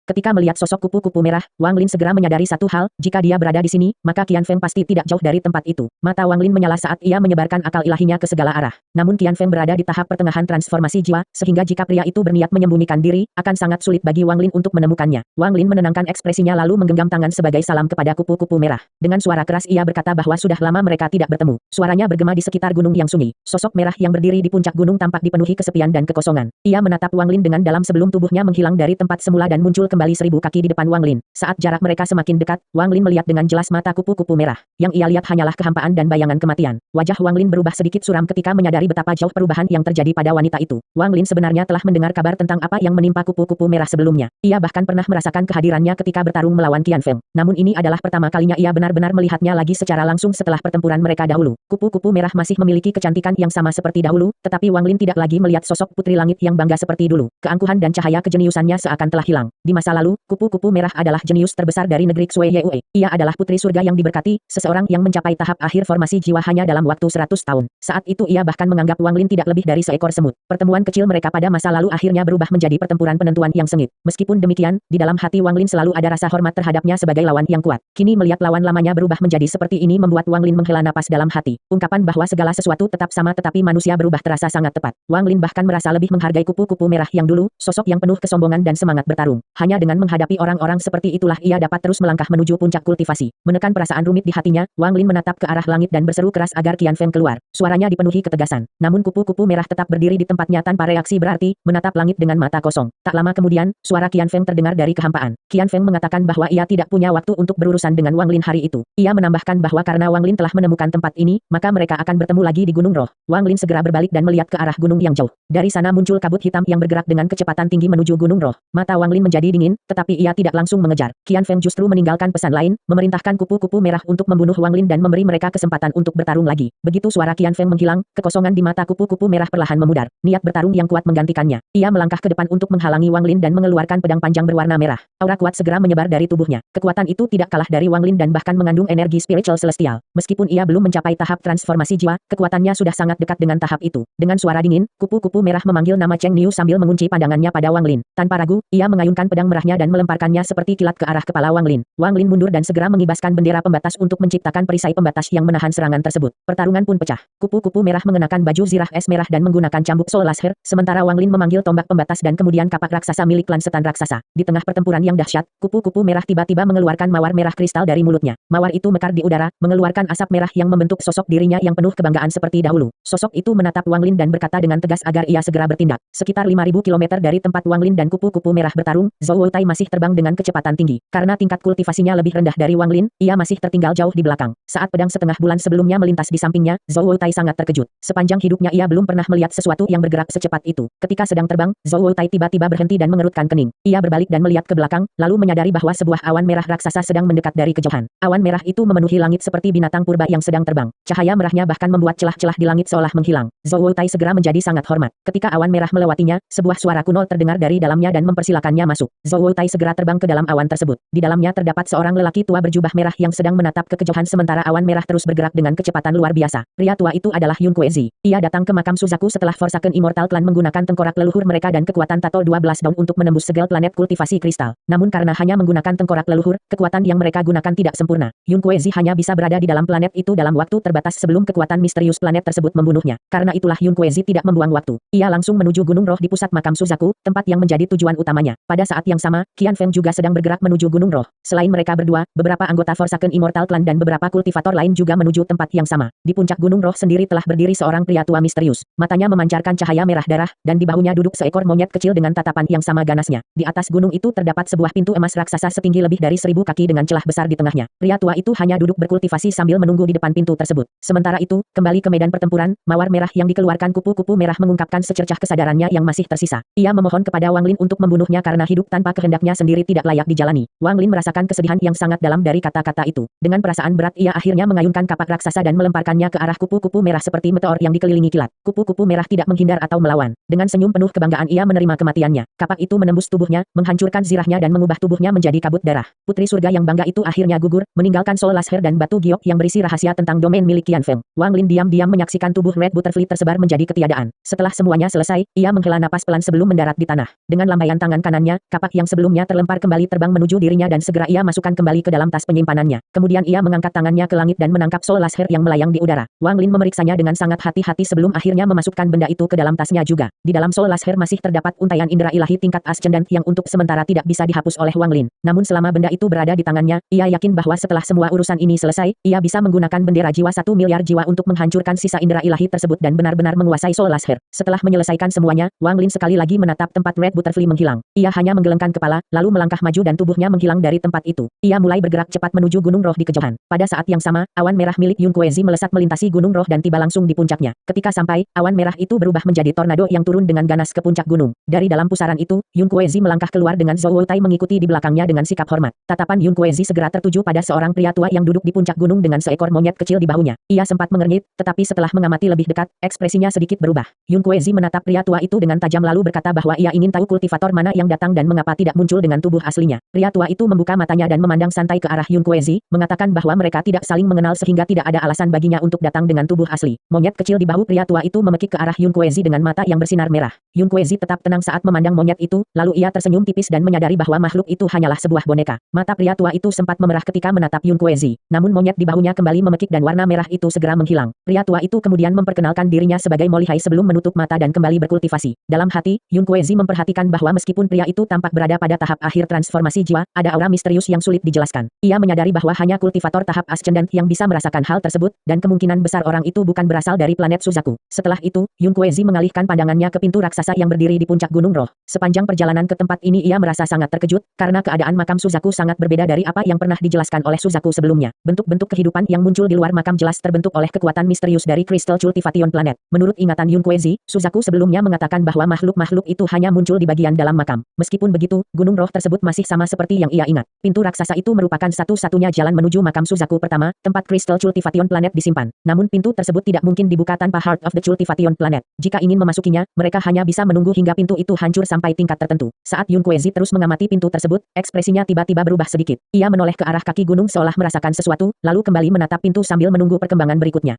Ketika melihat sosok kupu-kupu merah, Wang Lin segera menyadari satu hal, jika dia berada di sini, maka Qian Feng pasti tidak jauh dari tempat itu. Mata Wang Lin menyala saat ia menyebarkan akal ilahinya ke segala arah. Namun Qian Feng berada di tahap pertengahan transformasi jiwa, sehingga jika pria itu berniat menyembunyikan diri, akan sangat sulit bagi Wang Lin untuk menemukannya. Wang Lin menenangkan ekspresinya lalu menggenggam tangan sebagai salam kepada kupu-kupu merah. Dengan suara keras ia berkata bahwa sudah lama mereka tidak bertemu. Suaranya bergema di sekitar gunung yang sunyi. Sosok merah yang berdiri di puncak gunung tampak dipenuhi kesepian dan kekosongan. Ia menatap Wang Lin dengan dalam sebelum tubuhnya menghilang dari tempat semula dan muncul kembali 1000 kaki di depan Wang Lin. Saat jarak mereka semakin dekat, Wang Lin melihat dengan jelas mata kupu-kupu merah. Yang ia lihat hanyalah kehampaan dan bayangan kematian. Wajah Wang Lin berubah sedikit suram ketika menyadari betapa jauh perubahan yang terjadi pada wanita itu. Wang Lin sebenarnya telah mendengar kabar tentang apa yang menimpa kupu-kupu merah sebelumnya. Ia bahkan pernah merasakan kehadirannya ketika bertarung melawan Qian Feng. Namun ini adalah pertama kalinya ia benar-benar melihatnya lagi secara langsung setelah pertempuran mereka dahulu. Kupu-kupu merah masih memiliki kecantikan yang sama seperti dahulu, tetapi Wang Lin tidak lagi melihat sosok putri langit yang bangga seperti dulu. Keangkuhan dan cahaya kejeniusannya seakan telah hilang. Di masa lalu, kupu-kupu merah adalah jenius terbesar dari negeri Xue Yue. Ia adalah putri surga yang diberkati, seseorang yang mencapai tahap akhir formasi jiwa hanya dalam waktu 100 tahun. Saat itu ia bahkan menganggap Wang Lin tidak lebih dari seekor semut. Pertemuan kecil mereka pada masa lalu akhirnya berubah menjadi pertempuran penentuan yang sengit. Meskipun demikian, di dalam hati Wang Lin selalu ada rasa hormat terhadapnya sebagai lawan yang kuat. Kini melihat lawan lamanya berubah menjadi seperti ini membuat Wang Lin menghela napas dalam hati. Ungkapan bahwa segala sesuatu tetap sama tetapi manusia berubah terasa sangat tepat. Wang Lin bahkan merasa lebih menghargai kupu-kupu merah yang dulu, sosok yang penuh kesombongan dan semangat bertarung. Hanya dengan menghadapi orang-orang seperti itulah ia dapat terus melangkah menuju puncak kultivasi. Menekan perasaan rumit di hatinya, Wang Lin menatap ke arah langit dan berseru keras agar Qian Feng keluar. Suaranya dipenuhi ketegasan. Namun kupu-kupu merah tetap berdiri di tempatnya tanpa reaksi berarti, menatap langit dengan mata kosong. Tak lama kemudian, suara Qian Feng terdengar dari kehampaan. Qian Feng mengatakan bahwa ia tidak punya waktu untuk berurusan dengan Wang Lin hari itu. Ia menambahkan bahwa karena Wang Lin telah menemukan tempat ini, maka mereka akan bertemu lagi di Gunung Roh. Wang Lin segera berbalik dan melihat ke arah gunung yang jauh. Dari sana muncul kabut hitam yang bergerak dengan kecepatan tinggi menuju Gunung Roh. Mata Wang Lin menjadi dingin, tetapi ia tidak langsung mengejar. Qian Feng justru meninggalkan pesan lain, memerintahkan kupu-kupu merah untuk membunuh Wang Lin dan memberi mereka kesempatan untuk bertarung lagi. Begitu suara Qian Feng menghilang, kekosongan di mata kupu-kupu merah perlahan memudar. Niat bertarung yang kuat menggantikannya. Ia melangkah ke depan untuk menghalangi Wang Lin dan mengeluarkan pedang panjang berwarna merah. Aura kuat segera menyebar dari tubuhnya. Kekuatan itu tidak kalah dari Wang Lin dan bahkan mengandung energi spiritual celestial. Meskipun ia belum mencapai tahap transformasi jiwa, kekuatannya sudah sangat dekat dengan tahap itu. Dengan suara dingin, kupu-kupu merah memanggil nama Cheng Niu sambil mengunci pandangannya pada Wang Lin. Tanpa ragu, ia mengayunkan pedang merahnya dan melemparkannya seperti kilat ke arah kepala Wang Lin. Wang Lin mundur dan segera mengibaskan bendera pembatas untuk menciptakan perisai pembatas yang menahan serangan tersebut. Pertarungan pun pecah. Kupu-kupu merah mengenakan baju zirah es merah dan menggunakan cambuk Soul Laser, sementara Wang Lin memanggil tombak pembatas dan kemudian kapak raksasa milik klan setan raksasa. Di tengah pertempuran yang dahsyat, kupu-kupu merah tiba-tiba mengeluarkan mawar merah kristal dari mulutnya. Mawar itu mekar di udara, mengeluarkan asap merah yang membentuk sosok dirinya yang penuh kebanggaan seperti dahulu. Sosok itu menatap Wang Lin dan berkata dengan tegas agar ia segera bertindak. Sekitar 5000 km dari tempat Wang Lin dan kupu-kupu merah bertarung, Zhou Wutai masih terbang dengan kecepatan tinggi. Karena tingkat kultivasinya lebih rendah dari Wang Lin, ia masih tertinggal jauh di belakang. Saat pedang setengah bulan sebelumnya melintas di sampingnya, Zhou Wutai sangat terkejut. Sepanjang hidupnya ia belum pernah melihat sesuatu yang bergerak secepat itu. Ketika sedang terbang, Zhou Wutai tiba-tiba berhenti dan mengerutkan kening. Ia berbalik dan melihat ke belakang, lalu menyadari bahwa sebuah awan merah raksasa sedang mendekat dari kejauhan. Awan merah itu memenuhi langit seperti binatang purba yang sedang terbang. Cahaya merahnya bahkan membuat celah-celah di langit seolah menghilang. Zhou Wutai segera menjadi sangat hormat. Ketika awan merah melewatinya, sebuah suara kuno terdengar dari dalamnya dan mempersilakannya masuk. Zhou Wutai segera terbang ke dalam awan tersebut. Di dalamnya terdapat seorang lelaki tua berjubah merah yang sedang menatap ke kejauhan sementara awan merah terus bergerak dengan kecepatan luar biasa. Pria tua itu adalah Yun Kuezi. Ia datang ke makam Suzaku setelah Forsaken Immortal Clan menggunakan tengkorak leluhur mereka dan kekuatan Tato 12 Daun untuk menembus segel planet kultivasi kristal. Namun karena hanya menggunakan tengkorak leluhur, kekuatan yang mereka gunakan tidak sempurna. Yun Kuezi hanya bisa berada di dalam planet itu dalam waktu terbatas sebelum kekuatan misterius planet tersebut membunuhnya. Karena itulah Yun Kuezi tidak membuang waktu. Ia langsung menuju Gunung Roh di pusat makam Suzaku, tempat yang menjadi tujuan utamanya. Pada saat yang sama, Qian Feng juga sedang bergerak menuju Gunung Roh. Selain mereka berdua, beberapa anggota Forsaken Immortal Clan dan beberapa kultivator lain juga menuju tempat yang sama. Di puncak Gunung Roh sendiri telah berdiri seorang pria tua misterius. Matanya memancarkan cahaya merah darah, dan di bahunya duduk seekor monyet kecil dengan tatapan yang sama ganasnya. Di atas gunung itu terdapat sebuah pintu emas raksasa setinggi lebih dari 1000 kaki dengan celah besar di tengahnya. Pria tua itu hanya duduk berkultivasi sambil menunggu di depan pintu tersebut. Sementara itu, kembali ke medan pertempuran, mawar merah yang dikeluarkan kupu-kupu merah mengungkapkan secercah kesadarannya yang masih tersisa. Ia memohon kepada Wang Lin untuk membunuhnya karena hidup tanpa kehendaknya sendiri tidak layak dijalani. Wang Lin merasakan kesedihan yang sangat dalam dari kata-kata itu. Dengan perasaan berat ia akhirnya mengayunkan kapak raksasa dan melemparkannya ke arah kupu-kupu merah seperti meteor yang dikelilingi kilat. Kupu-kupu merah tidak menghindar atau melawan. Dengan senyum penuh kebanggaan ia menerima kematiannya. Kapak itu menembus tubuhnya, menghancurkan zirahnya dan mengubah tubuhnya menjadi kabut darah. Putri surga yang bangga itu akhirnya gugur, meninggalkan Soul Laser dan batu giok yang berisi rahasia tentang domain milik Qian Feng. Wang Lin diam-diam menyaksikan tubuh Red Butterfly tersebar menjadi ketiadaan. Setelah semuanya selesai, ia menghela napas pelan sebelum mendarat di tanah. Dengan lambaian tangan kanannya, kapak yang sebelumnya terlempar kembali terbang menuju dirinya dan segera ia masukkan kembali ke dalam tas penyimpanannya. Kemudian ia mengangkat tangannya ke langit dan menangkap Soul Laser yang melayang di udara. Wang Lin memeriksanya dengan sangat hati-hati sebelum akhirnya memasukkan benda itu ke dalam tasnya juga. Di dalam Soul Laser masih terdapat untaian indera ilahi tingkat ascendant yang untuk sementara tidak bisa dihapus oleh Wang Lin. Namun selama benda itu berada di tangannya, ia yakin bahwa setelah semua urusan ini selesai, ia bisa menggunakan bendera jiwa 1 miliar jiwa untuk menghancurkan sisa indera ilahi tersebut dan benar-benar menguasai Soul Laser. Setelah menyelesaikan semuanya, Wang Lin sekali lagi menatap tempat Red Butterfly menghilang. Ia hanya menggelengkan kepala, lalu melangkah maju dan tubuhnya menghilang dari tempat itu. Ia mulai bergerak cepat menuju Gunung Roh di kejauhan. Pada saat yang sama, awan merah milik Yun Kuezi melesat melintasi Gunung Roh dan tiba langsung di puncaknya. Ketika sampai, awan merah itu berubah menjadi tornado yang turun dengan ganas ke puncak gunung. Dari dalam pusaran itu, Yun Kuezi melangkah keluar dengan Zhou Wutai mengikuti di belakangnya dengan sikap hormat. Tatapan Yun Kuezi segera tertuju pada seorang pria tua yang duduk di puncak gunung dengan seekor monyet kecil di bahunya. Ia sempat mengernyit, tetapi setelah mengamati lebih dekat, ekspresinya sedikit berubah. Yun Kuezi menatap pria tua itu dengan tajam lalu berkata bahwa ia ingin tahu kultivator mana yang datang dan mengapa tidak muncul dengan tubuh aslinya. Pria tua itu membuka matanya dan memandang santai ke arah Yun Kuezi, mengatakan bahwa mereka tidak saling mengenal sehingga tidak ada alasan baginya untuk datang dengan tubuh asli. Monyet kecil di bahu pria tua itu memekik ke arah Yun Kuezi dengan mata yang bersinar merah. Yun Kuezi tetap tenang saat memandang monyet itu, lalu ia tersenyum tipis dan menyadari bahwa makhluk itu hanyalah sebuah boneka. Mata pria tua itu sempat memerah ketika menatap Yun Kuezi, namun monyet di bahunya kembali memekik dan warna merah itu segera menghilang. Pria tua itu kemudian memperkenalkan dirinya sebagai Molihai sebelum menutup mata dan kembali berkultivasi. Dalam hati, Yun Kuezi memperhatikan bahwa meskipun pria itu tampak berada pada tahap akhir transformasi jiwa, ada aura misterius yang sulit dijelaskan. Ia menyadari bahwa hanya kultivator tahap ascendant yang bisa merasakan hal tersebut, dan kemungkinan besar orang itu bukan berasal dari planet Suzaku. Setelah itu, Yun Kuezi mengalihkan pandangannya ke pintu raksasa yang berdiri di puncak Gunung Roh. Sepanjang perjalanan ke tempat ini ia merasa sangat terkejut, karena keadaan makam Suzaku sangat berbeda dari apa yang pernah dijelaskan oleh Suzaku sebelumnya. Bentuk-bentuk kehidupan yang muncul di luar makam jelas terbentuk oleh kekuatan misterius dari Crystal Cultivation Planet. Menurut ingatan Yun Kuezi, Suzaku sebelumnya mengatakan bahwa makhluk-makhluk itu hanya muncul di bagian dalam makam. Meskipun begitu, Gunung Roh tersebut masih sama seperti yang ia ingat. Pintu raksasa itu merupakan satu-satunya jalan menuju makam Suzaku pertama, tempat Crystal Cultivation Planet disimpan. Namun pintu tersebut tidak mungkin dibuka tanpa Heart of the Cultivation Planet. Jika ingin memasukinya, mereka hanya bisa menunggu hingga pintu itu hancur sampai tingkat tertentu. Saat Yun Kuezi terus mengamati pintu tersebut, ekspresinya tiba-tiba berubah sedikit. Ia menoleh ke arah kaki gunung seolah merasakan sesuatu, lalu kembali menatap pintu sambil menunggu perkembangan berikutnya.